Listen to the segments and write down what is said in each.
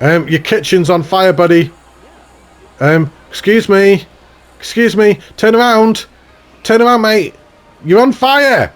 Your kitchen's on fire, buddy. Excuse me. Excuse me. Turn around. Turn around, mate. You're on fire.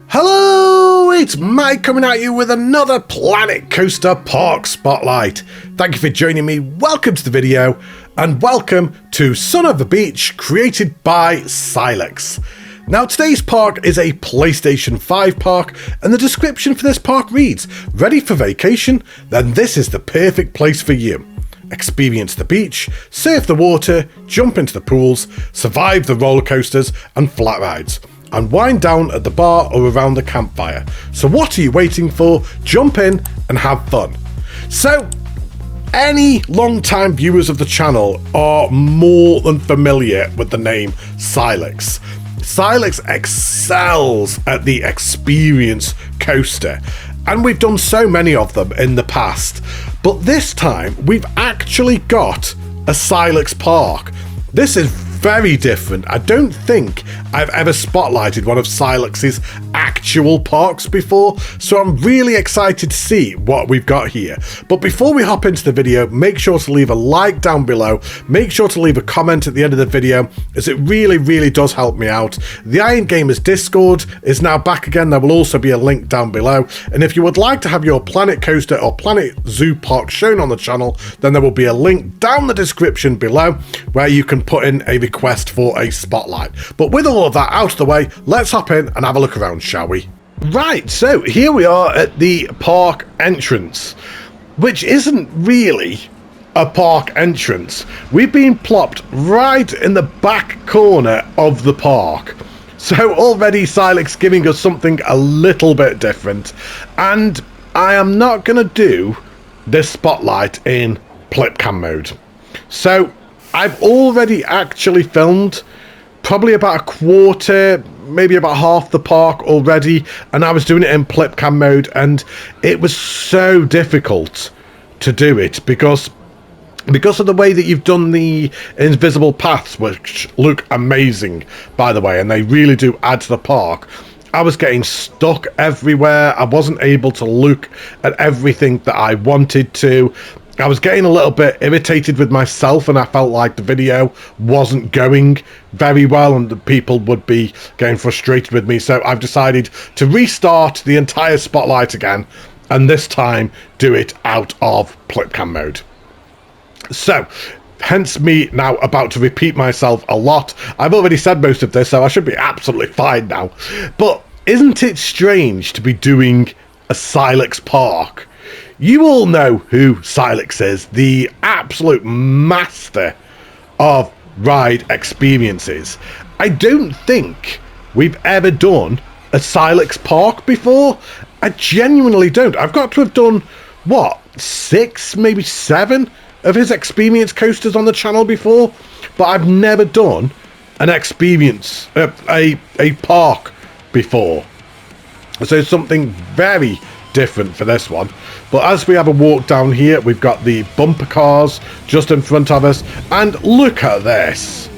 Hello, it's Mike coming at you with another Planet Coaster Park Spotlight. Thank you for joining me. Welcome to the video and welcome to Son of a Beach, created by Silex. Now, today's park is a PlayStation 5 park, and the description for this park reads, ready for vacation? Then this is the perfect place for you. Experience the beach, surf the water, jump into the pools, survive the roller coasters and flat rides, and wind down at the bar or around the campfire. So what are you waiting for? Jump in and have fun. So, any long-time viewers of the channel are more than familiar with the name Silex. Silex excels at the experience coaster, and we've done so many of them in the past. But this time, we've actually got a Silex park. This is very different. I don't think I've ever spotlighted one of Silex's actual parks before, so I'm really excited to see what we've got here. But before we hop into the video, make sure to leave a like down below, make sure to leave a comment at the end of the video, as it really does help me out. The Iron Gamers Discord is now back again. There will also be a link down below, and if you would like to have your Planet Coaster or Planet Zoo park shown on the channel, then there will be a link down the description below where you can put in a request for a spotlight. But with all of that out of the way, let's hop in and have a look around, shall we? Right, so here we are at the park entrance, which isn't really a park entrance. We've been plopped right in the back corner of the park. So already Silex giving us something a little bit different, and I am not going to do this spotlight in Plipcam mode. So I've already actually filmed probably about a quarter, maybe about half the park already, and I was doing it in Plipcam mode, and it was so difficult to do it because of the way that you've done the invisible paths, which look amazing, by the way, and they really do add to the park. I was getting stuck everywhere. I wasn't able to look at everything that I wanted to. I was getting a little bit irritated with myself, and I felt like the video wasn't going very well and the people would be getting frustrated with me. So I've decided to restart the entire spotlight again, and this time do it out of Plipcam mode. So, hence me now about to repeat myself a lot. I've already said most of this, so I should be absolutely fine now. But isn't it strange to be doing a Silex park? You all know who Silex is, the absolute master of ride experiences. I don't think we've ever done a Silex park before. I genuinely don't. I've got to have done, what, 6, maybe 7 of his experience coasters on the channel before, but I've never done an experience, a park before. So something very different for this one. But as we have a walk down here, we've got the bumper cars just in front of us, and look at this.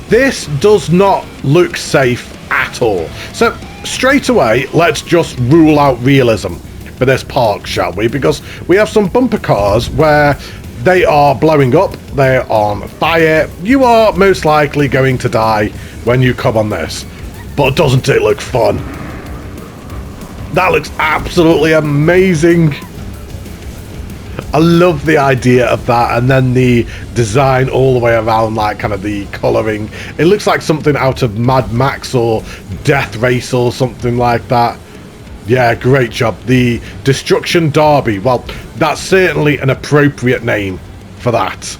This does not look safe at all. So straight away, let's just rule out realism for this park, shall we? Because we have some bumper cars where they are blowing up, they're on fire. You are most likely going to die when you come on this. But doesn't it look fun? That looks absolutely amazing. I love the idea of that, and then the design all the way around, like kind of the colouring. It looks like something out of Mad Max or Death Race or something like that. Yeah, great job. The Destruction Derby, well, that's certainly an appropriate name for that.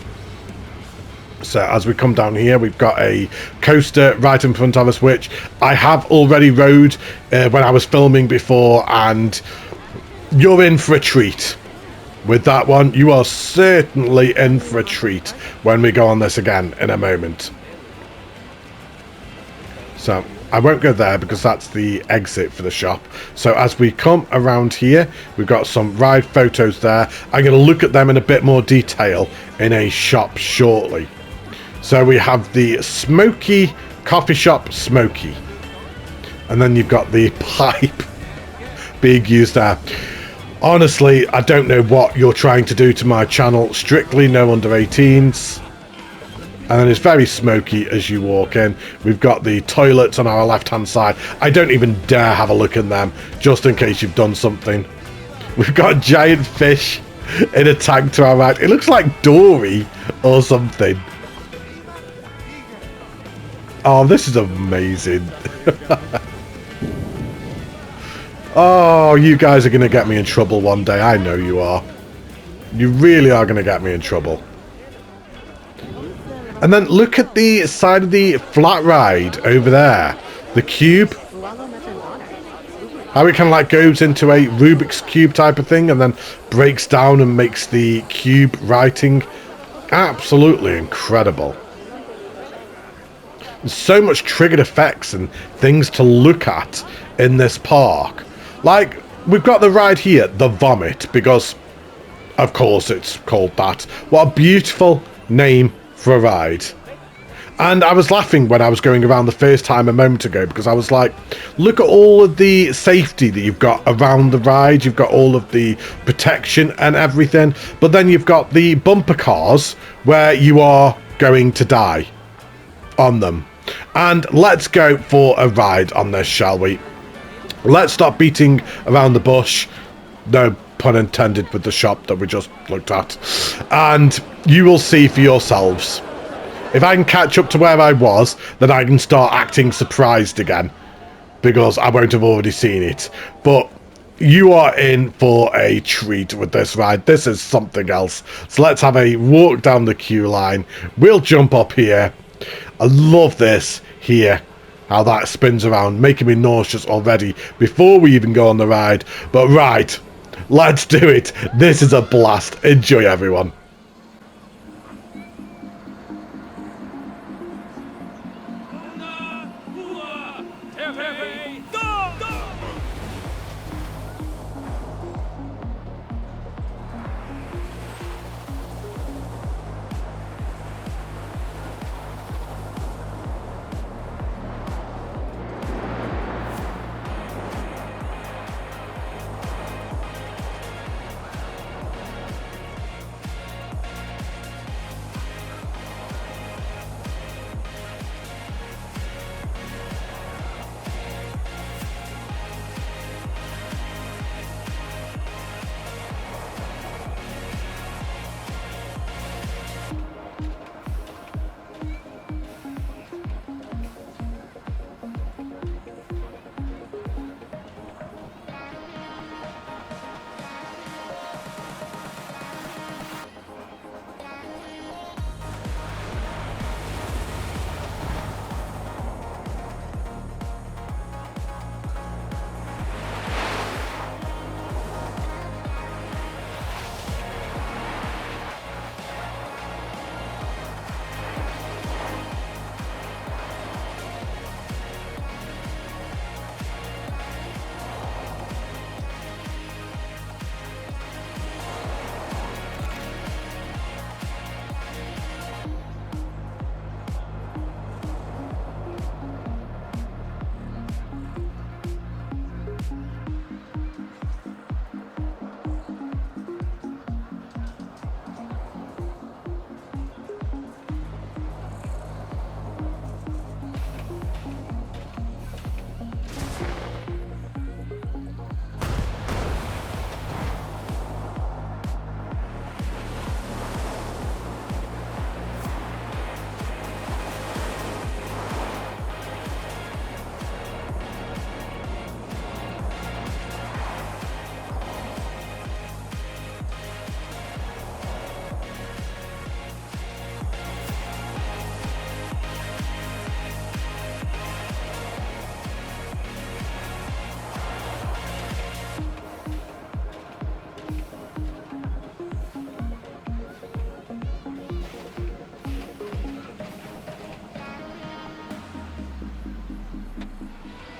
So as we come down here, we've got a coaster right in front of us, which I have already rode when I was filming before, and you're in for a treat with that one. You are certainly in for a treat when we go on this again in a moment. So I won't go there because that's the exit for the shop. So as we come around here, we've got some ride photos there. I'm going to look at them in a bit more detail in a shop shortly. So we have the Smoky coffee shop smoky. And then you've got the pipe being used there. Honestly, I don't know what you're trying to do to my channel. Strictly no under 18s. And then it's very smoky as you walk in. We've got the toilets on our left-hand side. I don't even dare have a look in them, just in case you've done something. We've got a giant fish in a tank to our right. It looks like Dory or something. Oh, this is amazing. Oh, you guys are going to get me in trouble one day. I know you are. You really are going to get me in trouble. And then look at the side of the flat ride over there. The cube. How it kind of like goes into a Rubik's Cube type of thing and then breaks down and makes the cube writing. Absolutely incredible. There's so much triggered effects and things to look at in this park. Like, we've got the ride here, the Vomit, because, of course, it's called that. What a beautiful name for a ride. And I was laughing when I was going around the first time a moment ago, because I was like, look at all of the safety that you've got around the ride. You've got all of the protection and everything. But then you've got the bumper cars where you are going to die on them. And let's go for a ride on this, shall we? Let's stop beating around the bush. No pun intended with the shop that we just looked at. And you will see for yourselves. If I can catch up to where I was, then I can start acting surprised again. Because I won't have already seen it. But you are in for a treat with this ride. This is something else. So let's have a walk down the queue line. We'll jump up here. I love this here. How that spins around, making me nauseous already before we even go on the ride. But right, let's do it. This is a blast. Enjoy, everyone.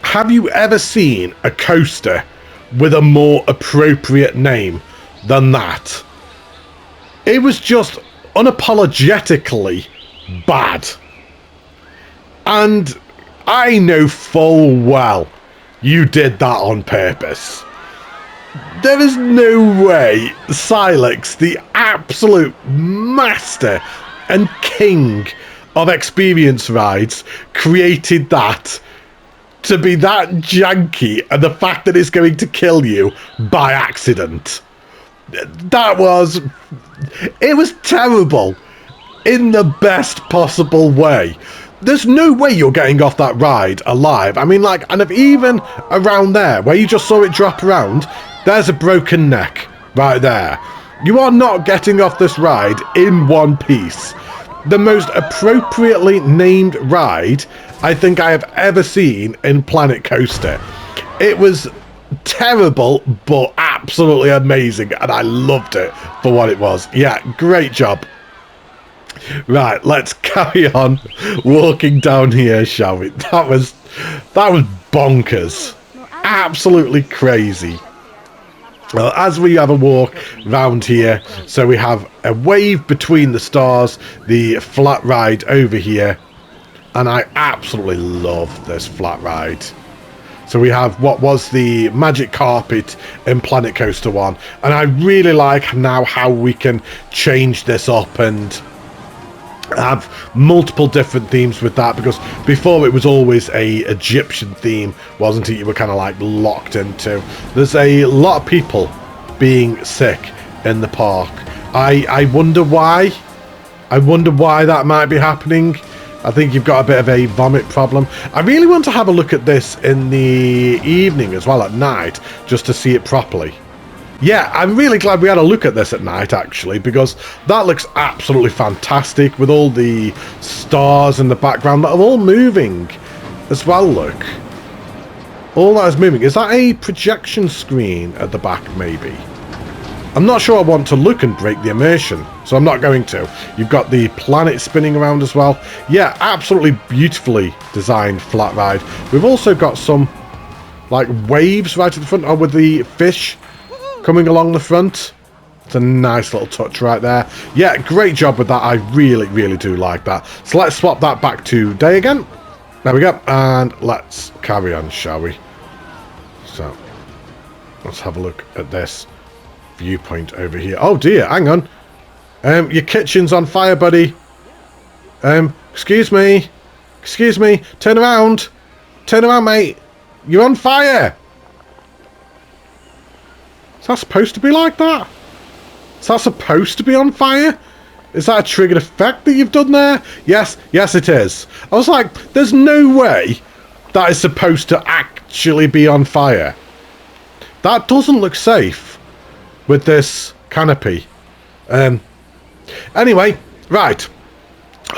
Have you ever seen a coaster with a more appropriate name than that? It was just unapologetically bad. And I know full well you did that on purpose. There is no way Silex, the absolute master and king of experience rides, created that to be that janky, and the fact that it's going to kill you by accident. It was terrible in the best possible way. There's no way you're getting off that ride alive. I mean, like, and if even around there, where you just saw it drop around, there's a broken neck right there. You are not getting off this ride in one piece. The most appropriately named ride I think I have ever seen in Planet Coaster. It was terrible, but absolutely amazing, and I loved it for what it was. Yeah, great job. Right, let's carry on walking down here, shall we? That was bonkers. Absolutely crazy. Well, as we have a walk round here, so we have a wave between the stars, the flat ride over here, and I absolutely love this flat ride. So we have what was the magic carpet in Planet Coaster 1, and I really like now how we can change this up and have multiple different themes with that, because before it was always a Egyptian theme, wasn't it? You were kind of like locked into. There's a lot of people being sick in the park. I wonder why. I wonder why that might be happening. I think you've got a bit of a vomit problem. I really want to have a look at this in the evening as well, at night, just to see it properly. Yeah, I'm really glad we had a look at this at night, actually, because that looks absolutely fantastic with all the stars in the background that are all moving as well, look. All that is moving. Is that a projection screen at the back, maybe? I'm not sure I want to look and break the immersion, so I'm not going to. You've got the planet spinning around as well. Yeah, absolutely beautifully designed flat ride. We've also got some, like, waves right at the front, with the fish coming along the front. It's a nice little touch right there. Yeah, great job with that. I really, really do like that. So let's swap that back to day again. There we go. And let's carry on, shall we? So, let's have a look at this viewpoint over here. Oh dear, hang on. Your kitchen's on fire, buddy. Excuse me. Excuse me. Turn around. Turn around, mate. You're on fire. Is that supposed to be like that? Is that supposed to be on fire? Is that a triggered effect that you've done there? Yes, yes it is. I was like, there's no way that is supposed to actually be on fire. That doesn't look safe with this canopy. Anyway, right.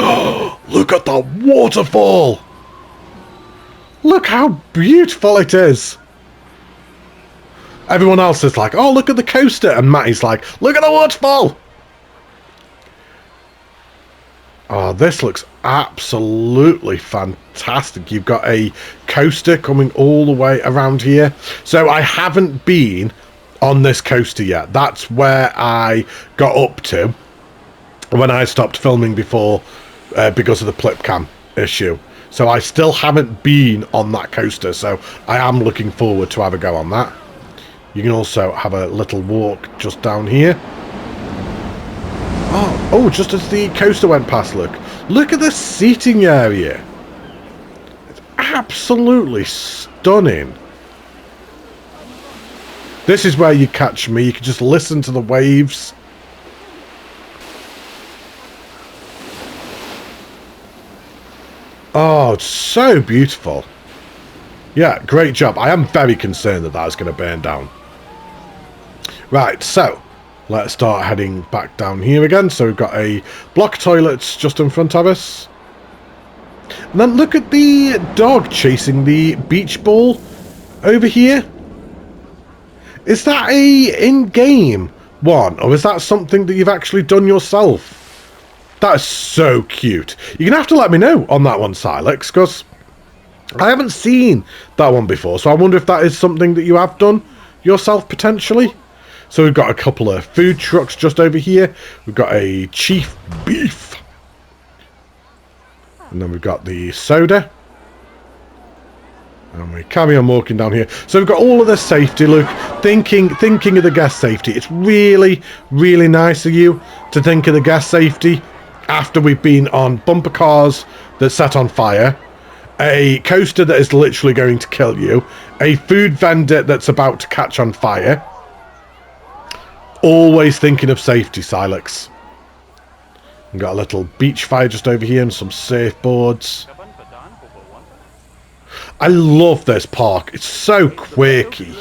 Oh, look at the waterfall. Look how beautiful it is. Everyone else is like, oh, look at the coaster. And Matty's like, look at the waterfall. Oh, this looks absolutely fantastic. You've got a coaster coming all the way around here. So I haven't been on this coaster yet. That's where I got up to when I stopped filming before because of the flip cam issue. So I still haven't been on that coaster. So I am looking forward to have a go on that. You can also have a little walk just down here. Oh, just as the coaster went past, look. Look at the seating area. It's absolutely stunning. This is where you catch me. You can just listen to the waves. Oh, it's so beautiful. Yeah, great job. I am very concerned that is going to burn down. Right, so let's start heading back down here again. So we've got a block of toilets just in front of us. And then look at the dog chasing the beach ball over here. Is that a in-game one? Or is that something that you've actually done yourself? That is so cute. You're going to have to let me know on that one, Silex, because I haven't seen that one before. So I wonder if that is something that you have done yourself, potentially. So we've got a couple of food trucks just over here. We've got a chief beef. And then we've got the soda. And we carry on walking down here. So we've got all of the safety, look, thinking of the guest safety. It's really, really nice of you to think of the guest safety after we've been on bumper cars that set on fire, a coaster that is literally going to kill you, a food vendor that's about to catch on fire. Always thinking of safety, Silex. We've got a little beach fire just over here and some surfboards. I love this park. It's so quirky.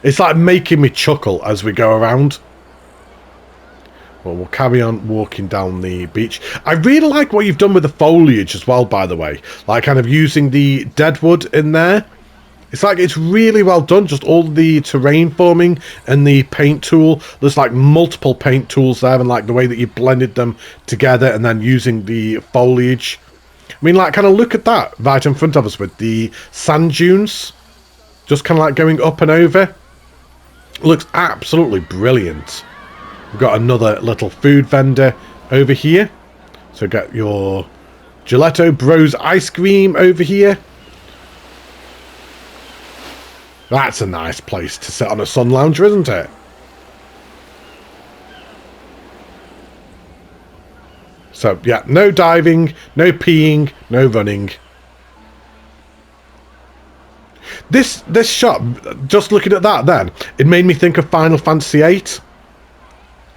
It's like making me chuckle as we go around. Well, we'll carry on walking down the beach. I really like what you've done with the foliage as well, by the way. Like kind of using the deadwood in there. It's like it's really well done. Just all the terrain forming and the paint tool. There's like multiple paint tools there, and like the way that you blended them together and then using the foliage. I mean, like, kind of look at that right in front of us with the sand dunes. Just kind of like going up and over. Looks absolutely brilliant. We've got another little food vendor over here. So get your Gelato Bros ice cream over here. That's a nice place to sit on a sun lounger, isn't it? So, yeah, no diving, no peeing, no running. This shot, just looking at that then, it made me think of Final Fantasy VIII.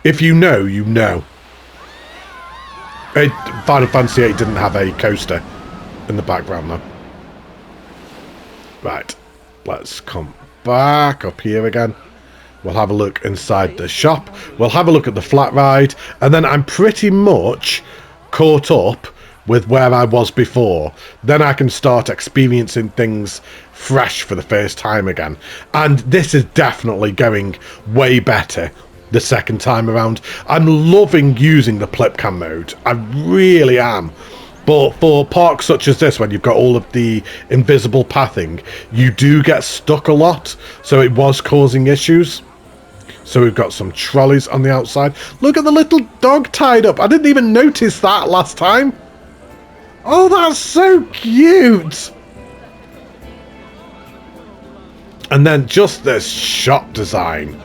If you know, you know. Final Fantasy VIII didn't have a coaster in the background, though. Right, let's come back up here again. We'll have a look inside the shop. We'll have a look at the flat ride. And then I'm pretty much caught up with where I was before. Then I can start experiencing things fresh for the first time again. And this is definitely going way better the second time around. I'm loving using the Plipcam mode. I really am. But for parks such as this, when you've got all of the invisible pathing, you do get stuck a lot. So it was causing issues. So we've got some trolleys on the outside. Look at the little dog tied up. I didn't even notice that last time. Oh, that's so cute. And then just this shop design.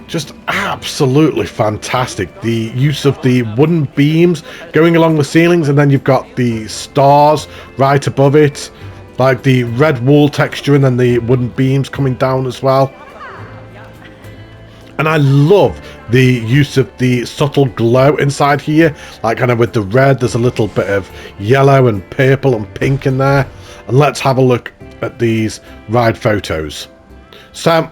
Just absolutely fantastic. The use of the wooden beams going along the ceilings, and then you've got the stars right above it. Like the red wall texture and then the wooden beams coming down as well. And I love the use of the subtle glow inside here. Like kind of with the red, there's a little bit of yellow and purple and pink in there. And let's have a look at these ride photos. So,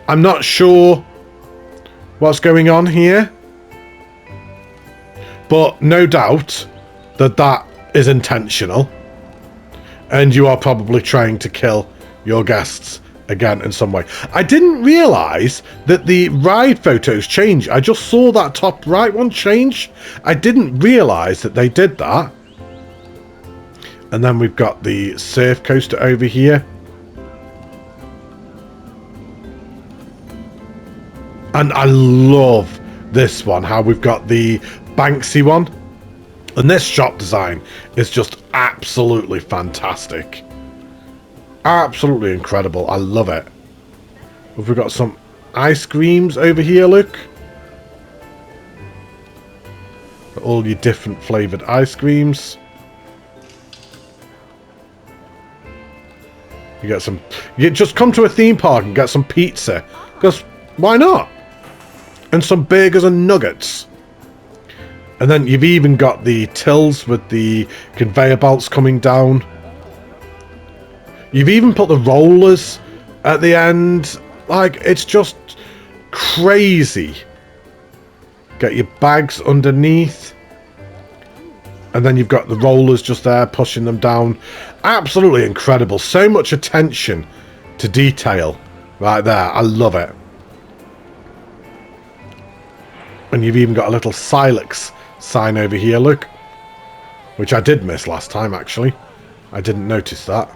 I'm not sure what's going on here. But no doubt that that is intentional. And you are probably trying to kill your guests again in some way. I didn't realise that the ride photos change. I just saw that top right one change. I didn't realise that they did that. And then we've got the surf coaster over here. And I love this one, how we've got the Banksy one. And this shop design is just absolutely fantastic. Absolutely incredible. I love it. We've got some ice creams over here, look. All your different flavoured ice creams. You get some... You just come to a theme park and get some pizza. Because why not? And some burgers and nuggets. And then you've even got the tills with the conveyor belts coming down. You've even put the rollers at the end. Like, it's just crazy. Get your bags underneath. And then you've got the rollers just there, pushing them down. Absolutely incredible. So much attention to detail right there. I love it. And you've even got a little Silex sign over here, look. Which I did miss last time, actually. I didn't notice that.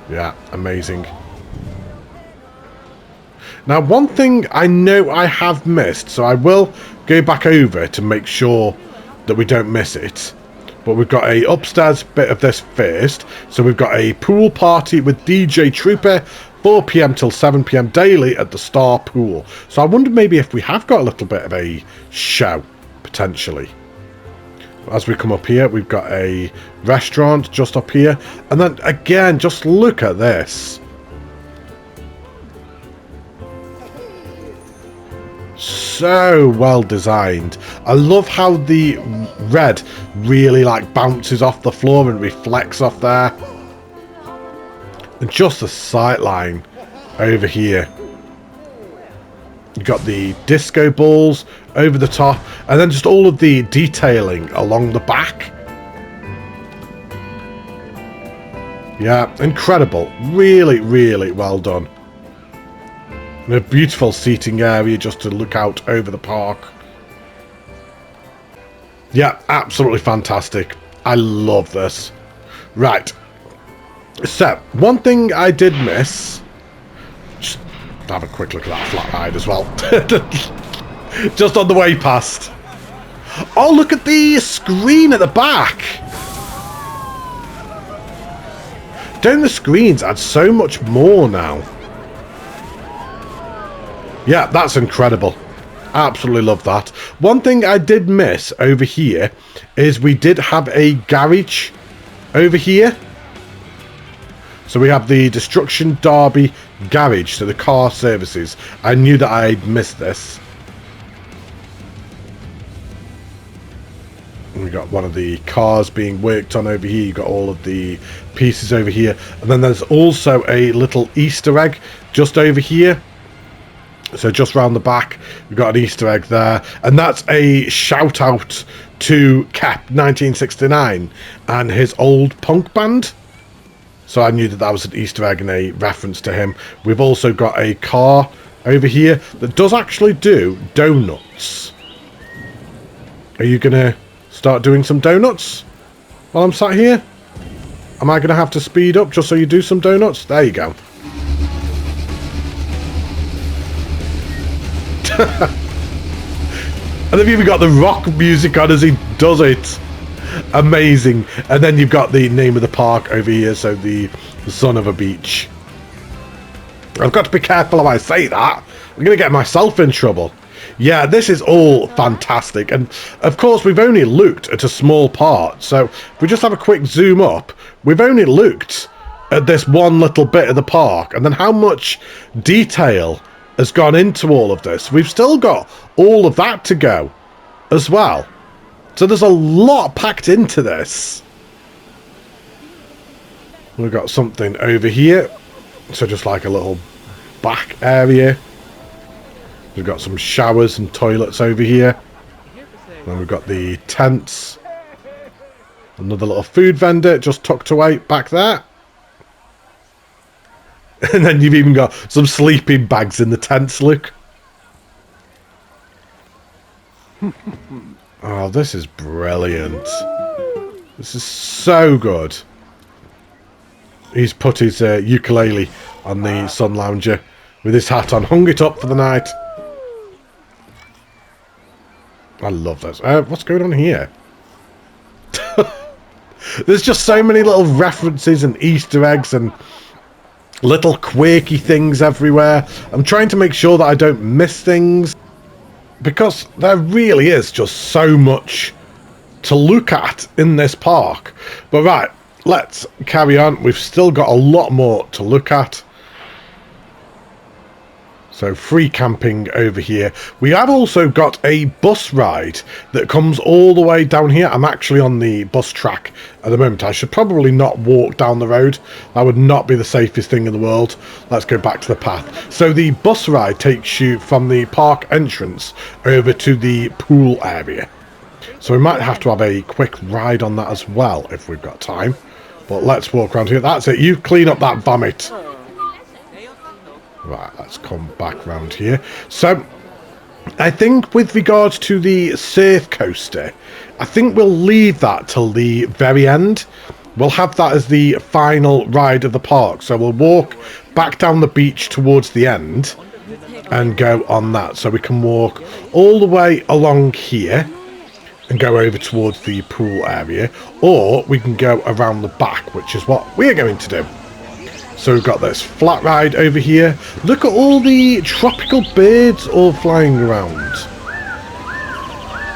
Yeah, amazing. Now, one thing I know I have missed, so I will go back over to make sure that we don't miss it. But we've got a upstairs bit of this first. So we've got a pool party with DJ Trooper, 4 PM till 7 PM daily at the Star Pool. So I wonder maybe if we have got a little bit of a show, potentially. As we come up here, we've got a restaurant just up here. And then, again, just look at this. So well designed. I love how the red really like bounces off the floor and reflects off there. And just the sight line over here. You've got the disco balls over the top, and then just all of the detailing along the back. Yeah, incredible. Really, really well done. And a beautiful seating area just to look out over the park. Yeah, absolutely fantastic. I love this. Right. So, one thing I did miss... Just have a quick look at that flat ride as well. Just on the way past. Oh, look at the screen at the back. Don't the screens add so much more now? Yeah, that's incredible. Absolutely love that. One thing I did miss over here is we did have a garage over here. So we have the Destruction Derby garage, so the car services. I knew that I'd missed this. And we got one of the cars being worked on over here. You got all of the pieces over here. And then there's also a little Easter egg just over here. So just round the back, we've got an Easter egg there. And that's a shout out to Cap 1969 and his old punk band. So I knew that that was an Easter egg and a reference to him. We've also got a car over here that does actually do donuts. Are you going to start doing some donuts while I'm sat here? Am I going to have to speed up just so you do some donuts? There you go. And they've even got the rock music on as he does it. Amazing. And then you've got the name of the park over here, so the Son of a Beach. I've got to be careful how I say that. I'm going to get myself in trouble. Yeah, this is all fantastic. And of course, we've only looked at a small part. So if we just have a quick zoom up, we've only looked at this one little bit of the park. And then how much detail has gone into all of this. We've still got all of that to go as well. So there's a lot packed into this. We've got something over here. So just like a little back area. We've got some showers and toilets over here. Then we've got the tents. Another little food vendor just tucked away back there. And then you've even got some sleeping bags in the tents, look. Oh, this is brilliant. This is so good. He's put his ukulele on the sun lounger with his hat on, hung it up for the night. I love this. What's going on here? There's just so many little references and Easter eggs and little quirky things everywhere. I'm trying to make sure that I don't miss things, because there really is just so much to look at in this park. But right, let's carry on. We've still got a lot more to look at. So free camping over here. We have also got a bus ride that comes all the way down here. I'm actually on the bus track at the moment. I should probably not walk down the road. That would not be the safest thing in the world. Let's go back to the path. So the bus ride takes you from the park entrance over to the pool area. So we might have to have a quick ride on that as well if we've got time. But let's walk around here. That's it. You clean up that vomit. Right, let's come back round here. So, I think with regards to the surf coaster, I think we'll leave that till the very end. We'll have that as the final ride of the park. So we'll walk back down the beach towards the end. and go on that. So we can walk all the way along here and go over towards the pool area, or we can go around the back, which is what we're going to do. So we've got this flat ride over here. Look at all the tropical birds all flying around.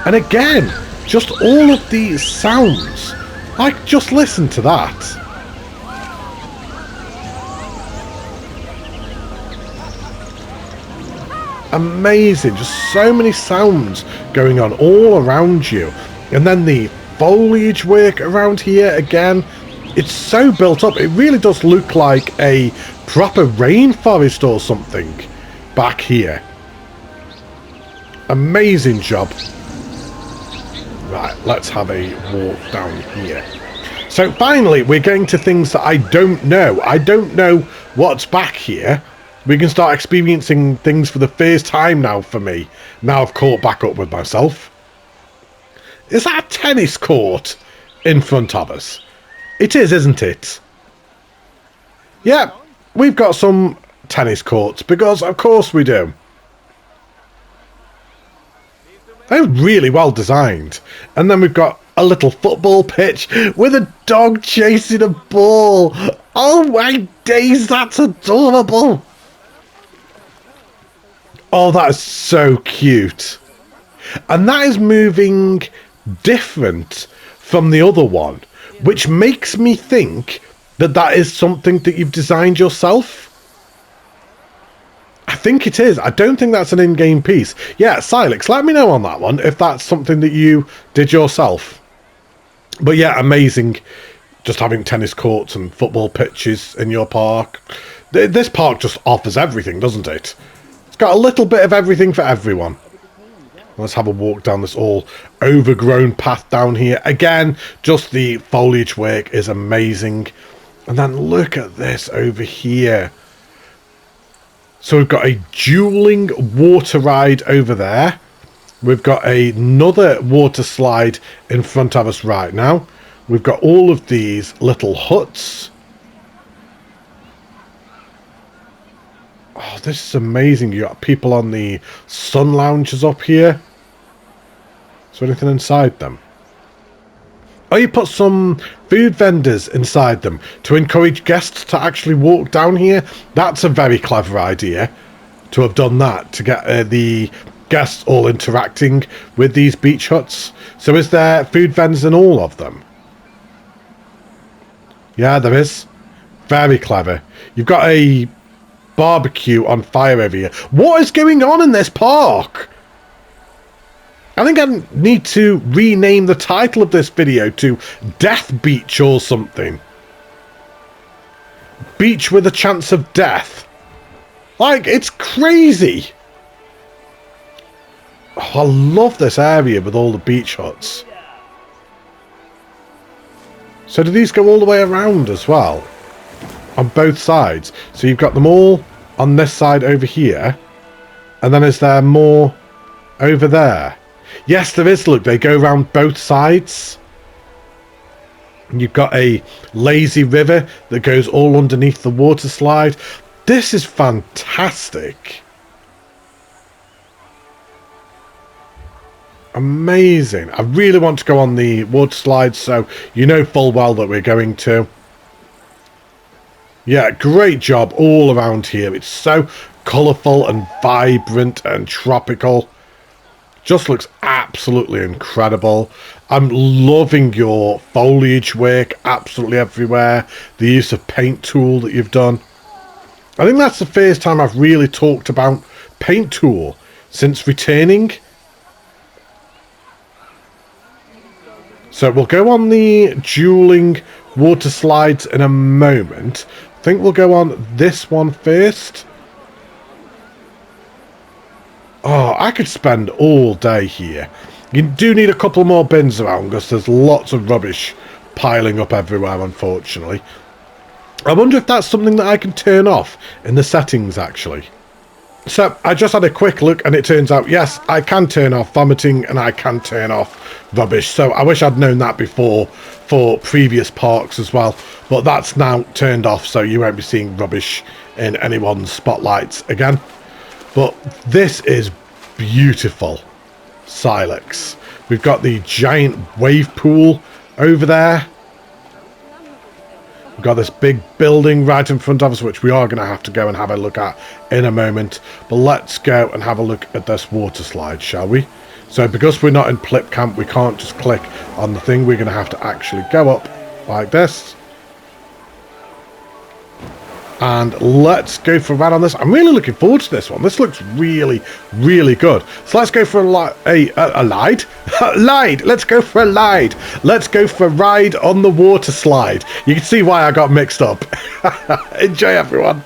And again, just all of these sounds. Like, just listen to that. Amazing, just so many sounds going on all around you. And then the foliage work around here again, it's so built up. It really does look like a proper rainforest or something back here. Amazing job. Right, let's have a walk down here. So finally, we're going to things that I don't know. I don't know what's back here. We can start experiencing things for the first time now for me. Now I've caught back up with myself. Is that a tennis court in front of us? It is, isn't it? Yeah, we've got some tennis courts, because of course we do. They're really well designed. And then we've got a little football pitch with a dog chasing a ball. Oh my days, that's adorable. Oh, that is so cute. And that is moving different from the other one, which makes me think that that is something that you've designed yourself. I think it is. I don't think that's an in-game piece. Yeah, Silex, let me know on that one if that's something that you did yourself. But yeah, amazing. Just having tennis courts and football pitches in your park. This park just offers everything, doesn't it? It's got a little bit of everything for everyone. Let's have a walk down this all overgrown path down here. Again, just the foliage work is amazing. And then look at this over here. So we've got a dueling water ride over there. We've got another water slide in front of us right now. We've got all of these little huts. Oh, this is amazing. You got people on the sun lounges up here. Is there anything inside them? Oh, you put some food vendors inside them to encourage guests to actually walk down here. That's a very clever idea to have done that, to get the guests all interacting with these beach huts. So is there food vendors in all of them? Yeah, there is. Very clever. You've got a barbecue on fire over here. What is going on in this park? I think I need to rename the title of this video to Death Beach or something. Beach with a chance of death. Like, it's crazy. Oh, I love this area with all the beach huts. So do these go all the way around as well? On both sides? So you've got them all on this side over here. And then is there more over there? Yes, there is. Look, they go around both sides. You've got a lazy river that goes all underneath the water slide. This is fantastic. Amazing. I really want to go on the water slide, so you know full well that we're going to. Yeah, great job all around here. It's so colourful and vibrant and tropical. Just looks absolutely incredible. I'm loving your foliage work absolutely everywhere. The use of paint tool that you've done. I think that's the first time I've really talked about paint tool since returning. So we'll go on the dueling water slides in a moment. I think we'll go on this one first. Oh, I could spend all day here. You do need a couple more bins around because there's lots of rubbish piling up everywhere, unfortunately. I wonder if that's something that I can turn off in the settings, actually. So, I just had a quick look and it turns out, yes, I can turn off vomiting and I can turn off rubbish. So, I wish I'd known that before for previous parks as well. But that's now turned off, so you won't be seeing rubbish in anyone's spotlights again. But this is beautiful. Silex. We've got the giant wave pool over there. We've got this big building right in front of us, which we are going to have to go and have a look at in a moment. But let's go and have a look at this water slide, shall we? So because we're not in Plip Camp, we can't just click on the thing. We're going to have to actually go up like this. And let's go for a ride on this. I'm really looking forward to this one. This looks really, really good. So let's go for a ride. Let's go for a ride. Let's go for a ride on the water slide. You can see why I got mixed up. Enjoy, everyone.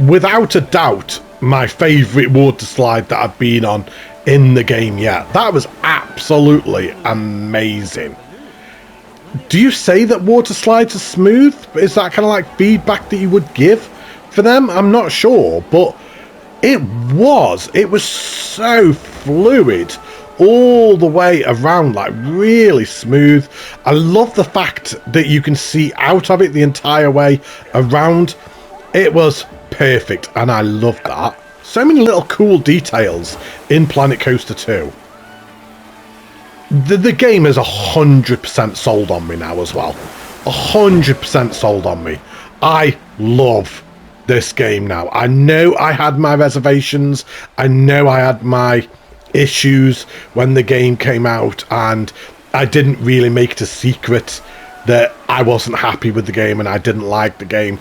Without a doubt, my favourite water slide that I've been on in the game yet. That was absolutely amazing. Do you say that water slides are smooth? Is that kind of like feedback that you would give for them? I'm not sure, but it was so fluid all the way around, like really smooth. I love the fact that you can see out of it the entire way around. It was perfect, and I love that. So many little cool details in Planet Coaster 2. The game is 100% sold on me now as well. 100% sold on me. I love this game now. I know I had my reservations. I know I had my issues when the game came out, and I didn't really make it a secret that I wasn't happy with the game and I didn't like the game.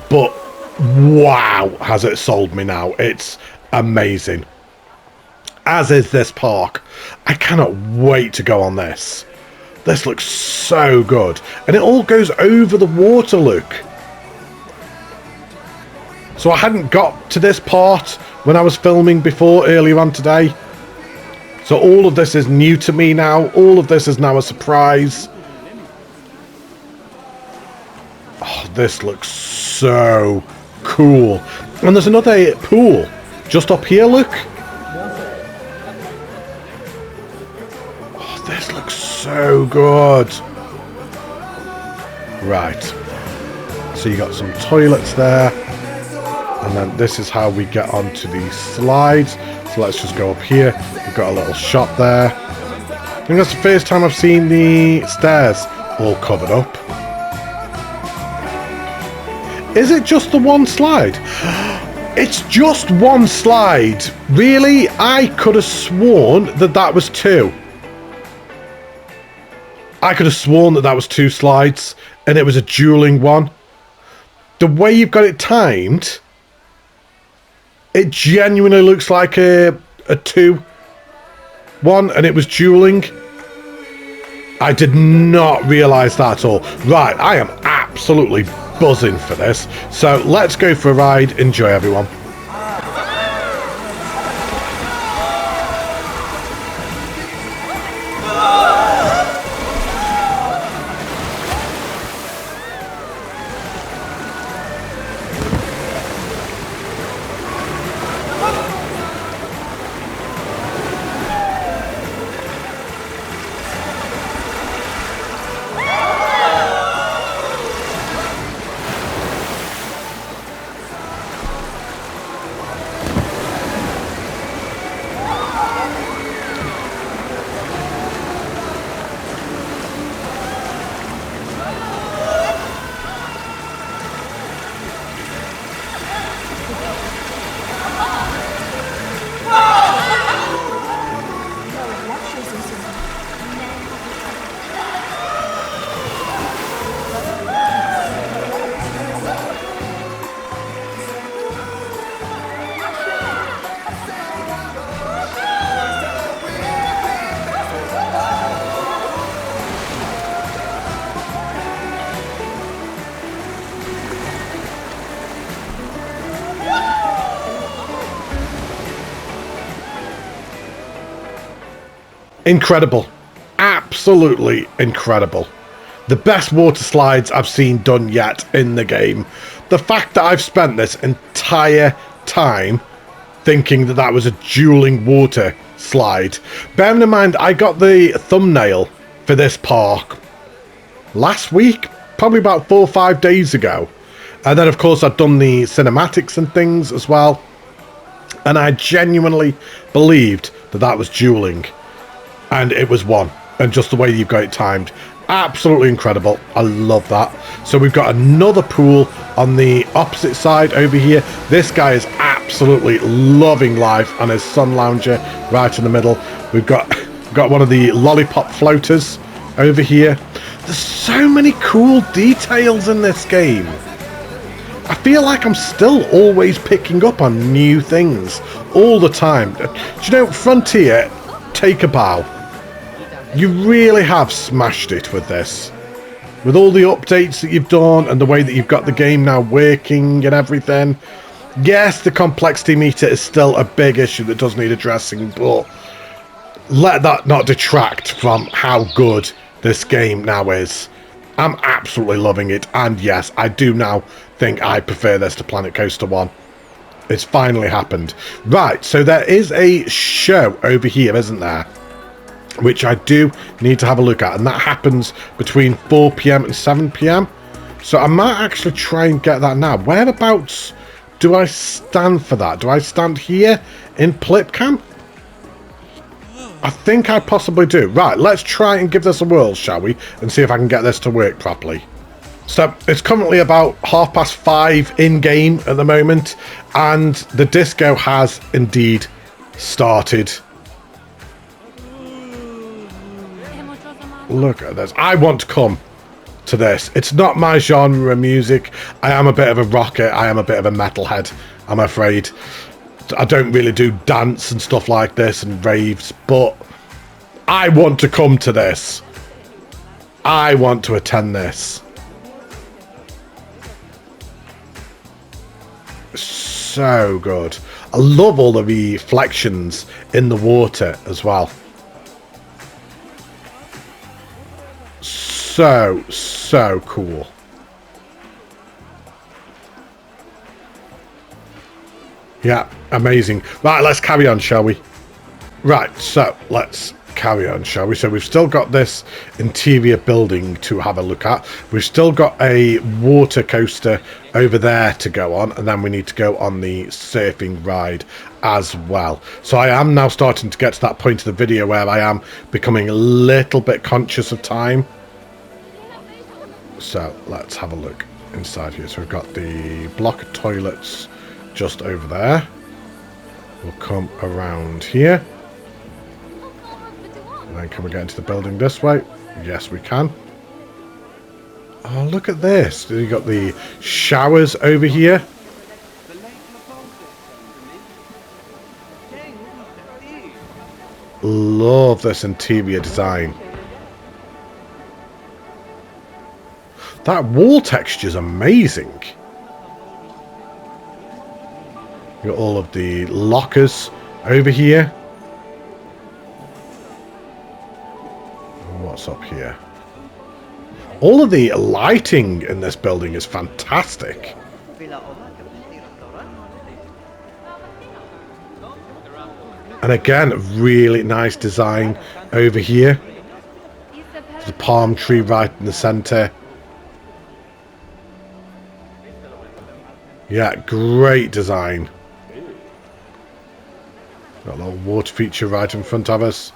But wow, has it sold me now. It's amazing. As is this park. I cannot wait to go on this. This looks so good. And it all goes over the water, look. So I hadn't got to this part when I was filming before earlier on today. So all of this is new to me now. All of this is now a surprise. Oh, this looks so cool. And there's another pool just up here, look. Oh, this looks so good. Right, so you got some toilets there, and then this is how we get onto these slides. So let's just go up here. We've got a little shop there. I think that's the first time I've seen the stairs all covered up. Is it just the one slide? It's just one slide. Really? I could have sworn that that was two. I could have sworn that that was two slides and it was a dueling one. The way you've got it timed, it genuinely looks like a 2-1 and it was dueling. I did not realise that at all. Right, I am absolutely buzzing for this. So let's go for a ride. Enjoy, everyone. Incredible. Absolutely incredible. The best water slides I've seen done yet in the game. The fact that I've spent this entire time thinking that that was a dueling water slide. Bearing in mind, I got the thumbnail for this park last week, probably about 4 or 5 days ago. And then, of course, I've done the cinematics and things as well. And I genuinely believed that that was dueling. And it was one. And just the way you've got it timed. Absolutely incredible. I love that. So we've got another pool on the opposite side over here. This guy is absolutely loving life on his sun lounger right in the middle. We've got one of the lollipop floaters over here. There's so many cool details in this game. I feel like I'm still always picking up on new things all the time. Do you know, Frontier, take a bow. You really have smashed it with this. With all the updates that you've done and the way that you've got the game now working and everything. Yes, the complexity meter is still a big issue that does need addressing, but let that not detract from how good this game now is. I'm absolutely loving it, and yes, I do now think I prefer this to Planet Coaster 1. It's finally happened. Right, so there is a show over here, isn't there? Which I do need to have a look at, and that happens between 4 PM and 7 PM. So I might actually try and get that now. Whereabouts do I stand for that? Do I stand here in Plipcam? I think I possibly do. Right, let's try and give this a whirl, shall we? And see if I can get this to work properly. So it's currently about 5:30 in-game at the moment, and the disco has indeed started. Look at this. I want to come to this. It's not my genre of music. I am a bit of a rocker. I am a bit of a metalhead, I'm afraid. I don't really do dance and stuff like this and raves, but I want to come to this. I want to attend this. So good. I love all the reflections in the water as well. So cool. Yeah, amazing. Right, let's carry on, shall we? Right, so let's carry on, shall we? So we've still got this interior building to have a look at. We've still got a water coaster over there to go on, and then we need to go on the surfing ride as well. So I am now starting to get to that point of the video where I am becoming a little bit conscious of time. So let's have a look inside here. So we've got the block of toilets just over there. We'll come around here. And then can we get into the building this way? Yes, we can. Oh, look at this. You've got the showers over here. Love this interior design. That wall texture is amazing. You got all of the lockers over here. What's up here? All of the lighting in this building is fantastic. And again, really nice design over here. There's a palm tree right in the center. Yeah, great design. Got a little water feature right in front of us.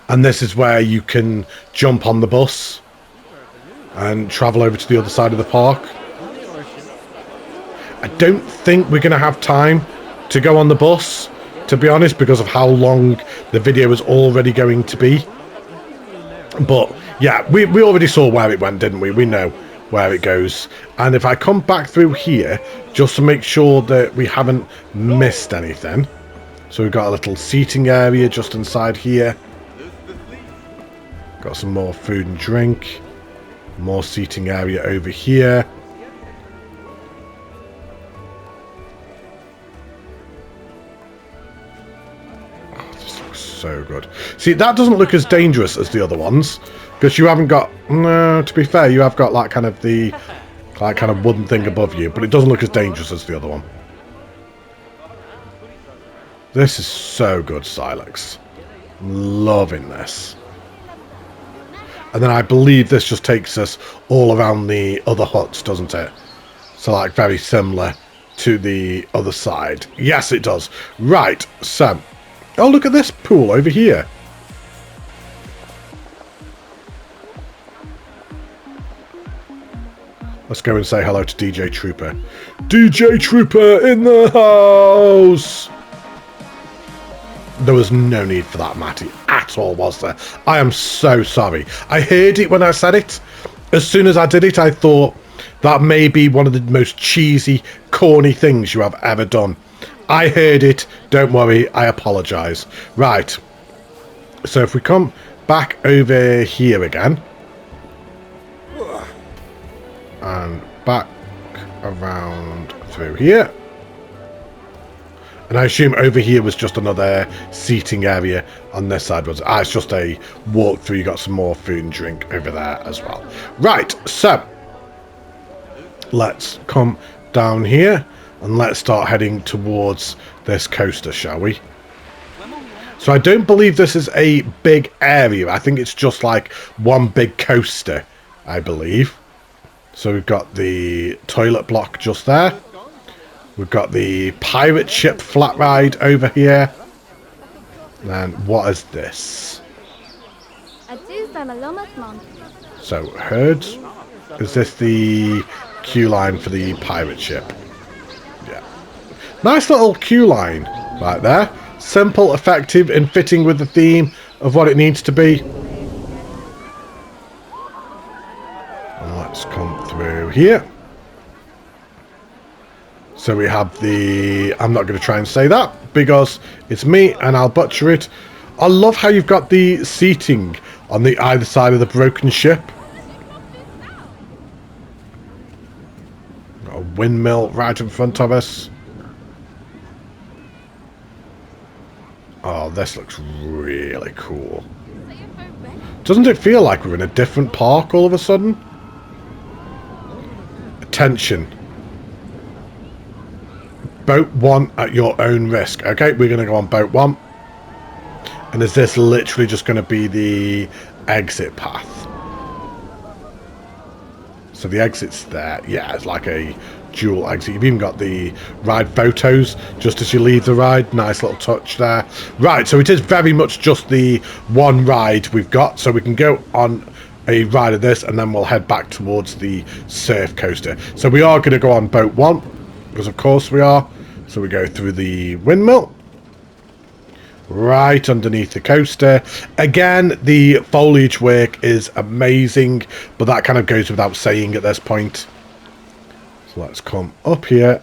And this is where you can jump on the bus and travel over to the other side of the park. I don't think we're going to have time to go on the bus, to be honest, because of how long the video is already going to be. But yeah, we already saw where it went, didn't we? We know where it goes. And if I come back through here, just to make sure that we haven't missed anything. So we've got a little seating area just inside here. Got some more food and drink. More seating area over here. Oh, this looks looks so good. See, that doesn't look as dangerous as the other ones, because you haven't got, no, to be fair, you have got like kind of the kind of wooden thing above you, but it doesn't look as dangerous as the other one. This is so good, Silex. Loving this. And then I believe this just takes us all around the other huts, doesn't it? So like very similar to the other side. Yes, it does. Right, so, oh, look at this pool over here. Let's go and say hello to DJ Trooper. DJ Trooper in the house! There was no need for that, Matty, at all, was there? I am so sorry. I heard it when I said it. As soon as I did it, I thought that may be one of the most cheesy, corny things you have ever done. I heard it. Don't worry. I apologise. Right. So if we come back over here again. And back around through here. And I assume over here was just another seating area. On this side was... it's just a walk through. You got some more food and drink over there as well. Right. So let's come down here. And let's start heading towards this coaster, shall we? So I don't believe this is a big area. I think it's just like one big coaster, I believe. So we've got the toilet block just there. We've got the pirate ship flat ride over here. And what is this? So, herds. Is this the queue line for the pirate ship? Yeah. Nice little queue line right there. Simple, effective, and fitting with the theme of what it needs to be. And let's come through here. So we have the... I'm not going to try and say that because it's me and I'll butcher it. I love how you've got the seating on the either side of the broken ship. Got a windmill right in front of us. Oh, this looks really cool. Doesn't it feel like we're in a different park all of a sudden? Attention. Boat 1 at your own risk. Okay, we're going to go on boat 1. And is this literally just going to be the exit path? So the exit's there. Yeah, it's like a dual exit. You've even got the ride photos just as you leave the ride. Nice little touch there. Right, so it is very much just the one ride we've got. So we can go on a ride of this and then we'll head back towards the surf coaster. So we are going to go on boat 1. Because of course we are. So we go through the windmill. Right underneath the coaster. Again, the foliage work is amazing. But that kind of goes without saying at this point. So let's come up here.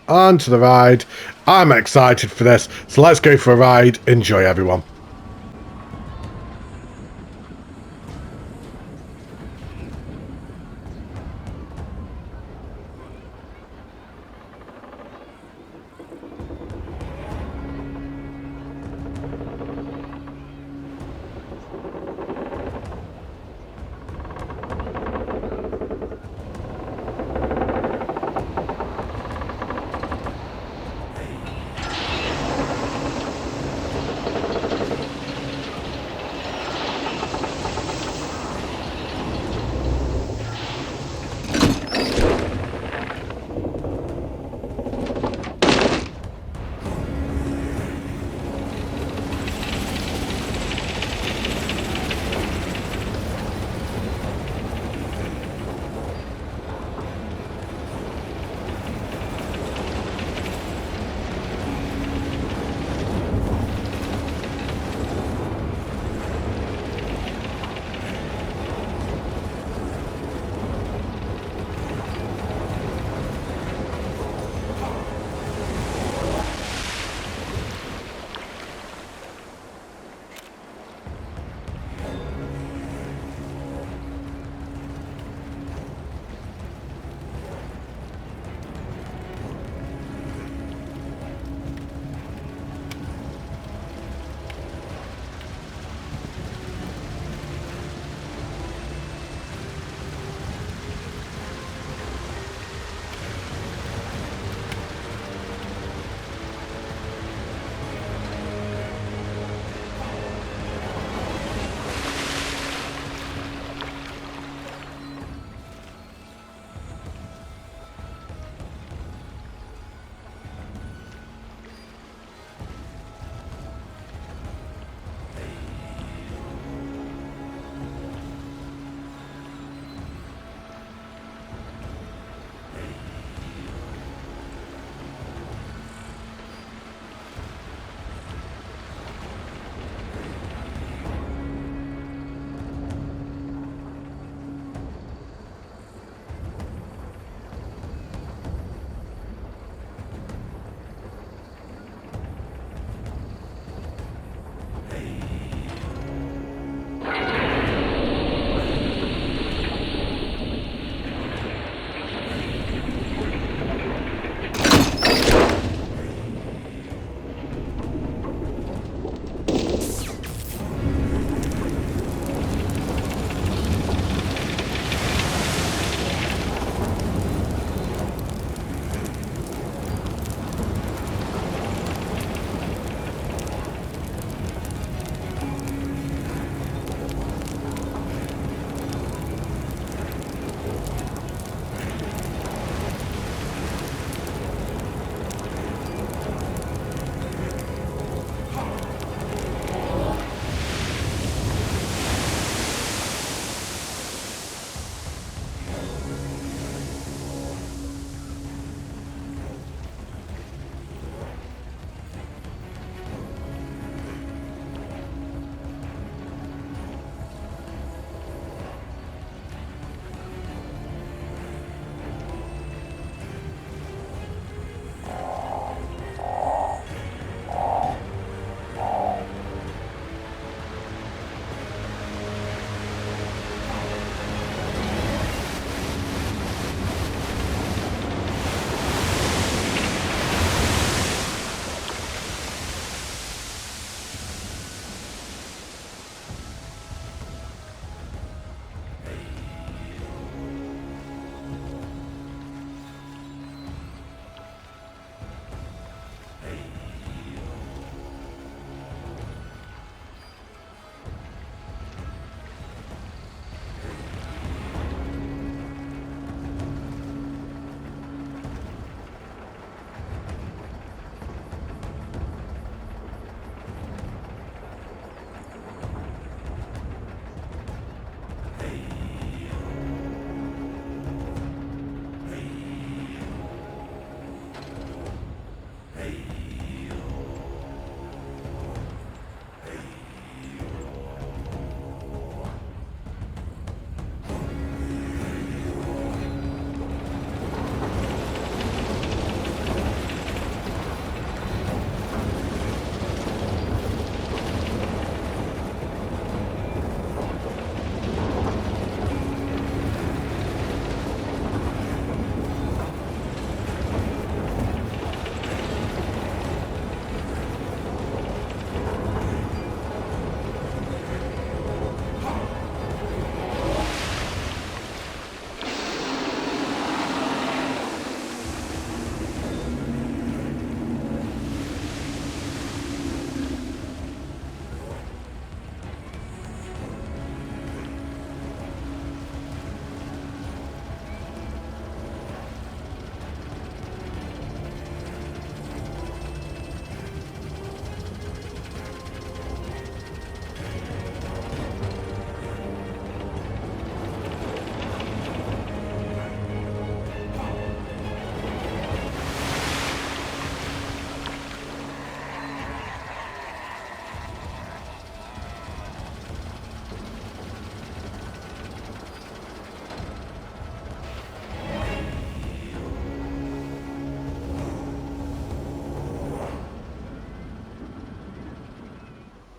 Onto the ride. I'm excited for this. So let's go for a ride. Enjoy, everyone.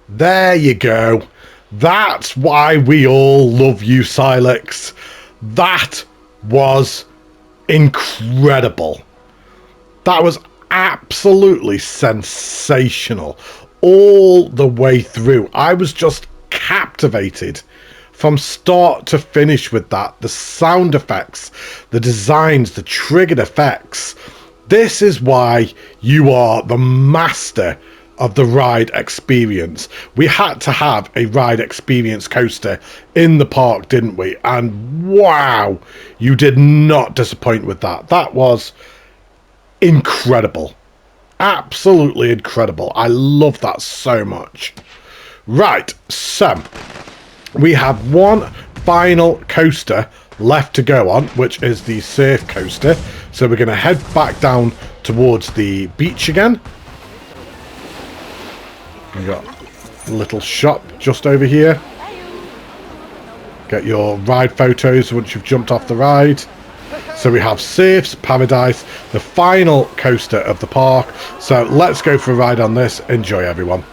There you go. That's why we all love you, Silex. That was incredible. That was absolutely sensational all the way through. I was just captivated from start to finish with that. The sound effects, the designs, the triggered effects. This is why you are the master of the ride experience. We had to have a ride experience coaster in the park, didn't we? And wow, you did not disappoint with that. That was incredible. Absolutely incredible. I love that so much. Right, so we have one final coaster left to go on, which is the surf coaster. So we're going to head back down towards the beach again. We've got a little shop just over here. Get your ride photos once you've jumped off the ride. So we have Surf's Paradise, the final coaster of the park. So let's go for a ride on this. Enjoy, everyone.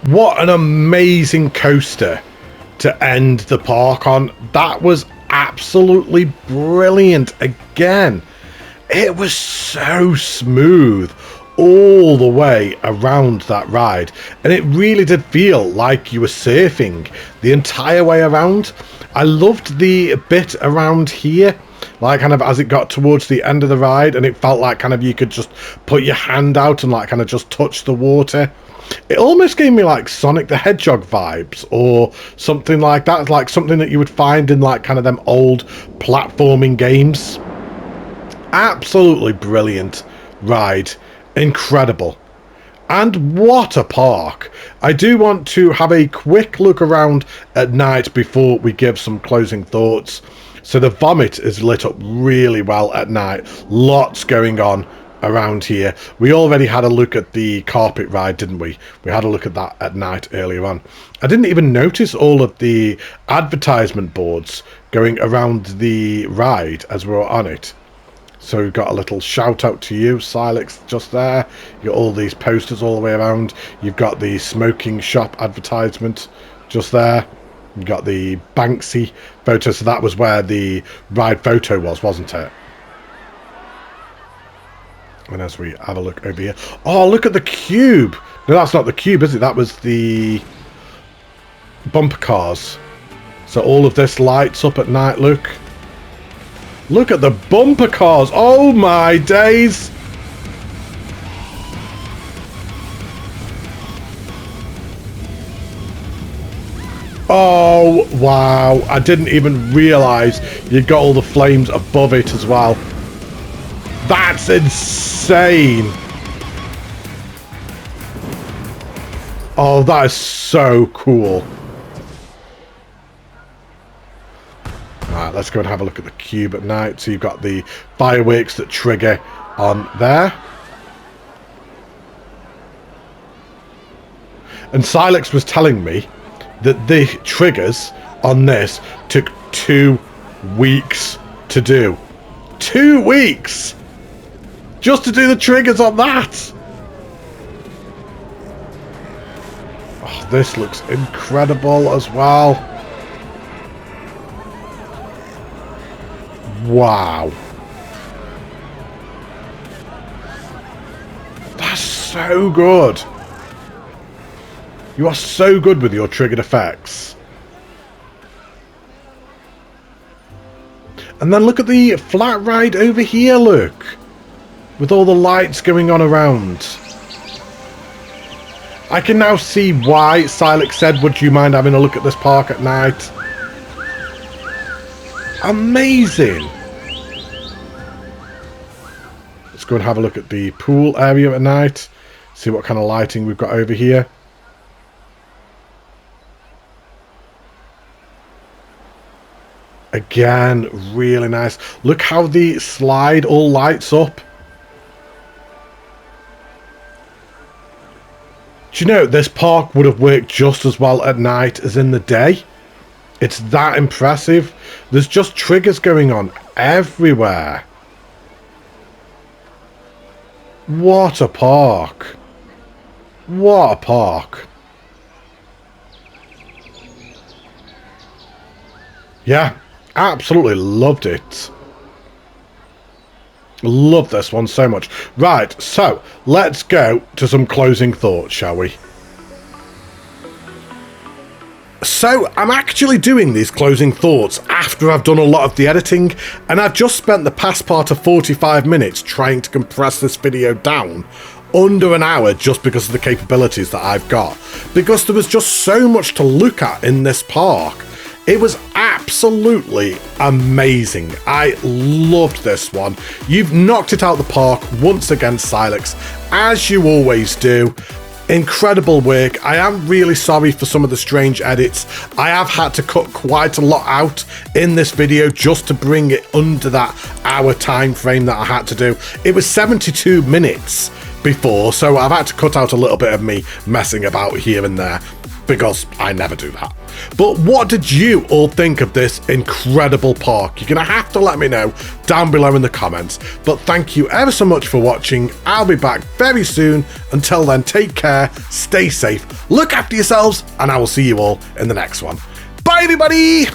What an amazing coaster to end the park on. That was absolutely brilliant again. It was so smooth all the way around that ride, and it really did feel like you were surfing the entire way around. I loved the bit around here, like kind of as it got towards the end of the ride, and it felt like kind of you could just put your hand out and like kind of just touch the water. It almost gave me like Sonic the Hedgehog vibes or something like that, like something that you would find in like kind of them old platforming games. Absolutely brilliant ride. Incredible. And what a park. I do want to have a quick look around at night before we give some closing thoughts. So the Vomit is lit up really well at night. Lots going on. around here. We already had a look at the carpet ride, didn't we? We had a look at that at night earlier on. I didn't even notice all of the advertisement boards going around the ride as we were on it. So we've got a little shout out to you, Silex, just there. You got all these posters all the way around. You've got the smoking shop advertisement just there. You've got the Banksy photo. So that was where the ride photo was, wasn't it? And as we have a look over here, oh, look at the cube. No, that's not the cube, is it? That was the bumper cars. So all of this lights up at night. Look at the bumper cars. Oh my days. Oh wow, I didn't even realize you got all the flames above it as well. That's insane. Oh, that is so cool. Alright, let's go and have a look at the cube at night. So you've got the fireworks that trigger on there. And Silex was telling me that the triggers on this took 2 weeks to do. 2 weeks! Just to do the triggers on that! Oh, this looks incredible as well. Wow. That's so good. You are so good with your triggered effects. And then look at the flat ride over here, look. With all the lights going on around. I can now see why Silex said, would you mind having a look at this park at night? Amazing. Let's go and have a look at the pool area at night. See what kind of lighting we've got over here. Again, really nice. Look how the slide all lights up. Do you know, this park would have worked just as well at night as in the day? It's that impressive. There's just triggers going on everywhere. What a park. What a park. Yeah, absolutely loved it. Love this one so much. Right, so let's go to some closing thoughts, shall we? So I'm actually doing these closing thoughts after I've done a lot of the editing, and I've just spent the past part of 45 minutes trying to compress this video down under an hour just because of the capabilities that I've got, because there was just so much to look at in this park. It was absolutely amazing. I loved this one. You've knocked it out of the park once again, Silex, as you always do. Incredible work. I am really sorry for some of the strange edits. I have had to cut quite a lot out in this video just to bring it under that hour time frame that I had to do. It was 72 minutes before, so I've had to cut out a little bit of me messing about here and there, because I never do that. But what did you all think of this incredible park? You're going to have to let me know down below in the comments. But thank you ever so much for watching. I'll be back very soon. Until then, take care, stay safe, look after yourselves, and I will see you all in the next one. Bye, everybody!